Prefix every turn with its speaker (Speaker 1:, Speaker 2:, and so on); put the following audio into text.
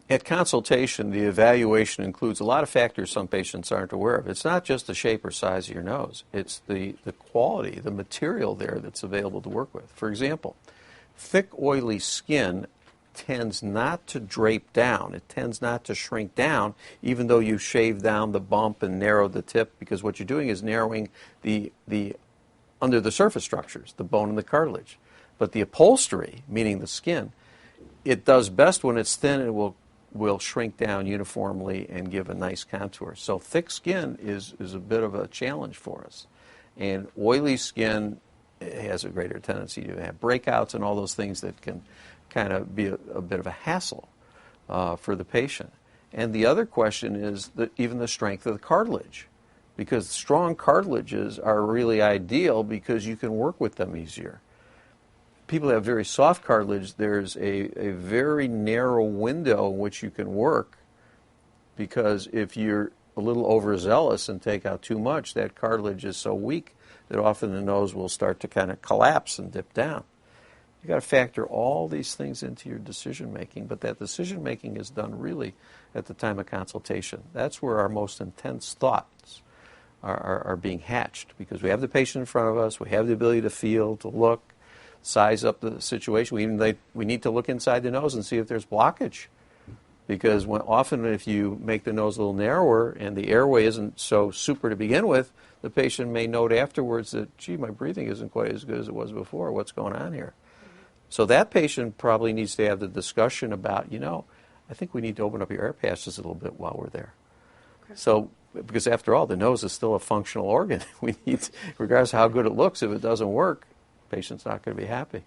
Speaker 1: At consultation, the evaluation includes a lot of factors some patients aren't aware of. It's not just the shape or size of your nose. It's the quality, the material there that's available to work with. For example, thick, oily skin tends not to drape down. It tends not to shrink down, even though you shave down the bump and narrow the tip, because what you're doing is narrowing the under the surface structures, the bone and the cartilage. But the upholstery, meaning the skin, it does best when it's thin and will shrink down uniformly and give a nice contour. So thick skin is a bit of a challenge for us. And oily skin has a greater tendency to have breakouts and all those things that can kind of be a bit of a hassle for the patient. And the other question is even the strength of the cartilage, because strong cartilages are really ideal because you can work with them easier. People have very soft cartilage. There's a very narrow window in which you can work, because if you're a little overzealous and take out too much, that cartilage is so weak that often the nose will start to kind of collapse and dip down. You've got to factor all these things into your decision making, but that decision making is done really at the time of consultation. That's where our most intense thoughts are being hatched, because we have the patient in front of us, we have the ability to feel, to look, size up the situation. We need to look inside the nose and see if there's blockage, because often if you make the nose a little narrower and the airway isn't so super to begin with, the patient may note afterwards that, gee, my breathing isn't quite as good as it was before. What's going on here? So that patient probably needs to have the discussion about, I think we need to open up your air passages a little bit while we're there. Okay. So, because after all, the nose is still a functional organ. We need, regardless of how good it looks, if it doesn't work, the patient's not going to be happy.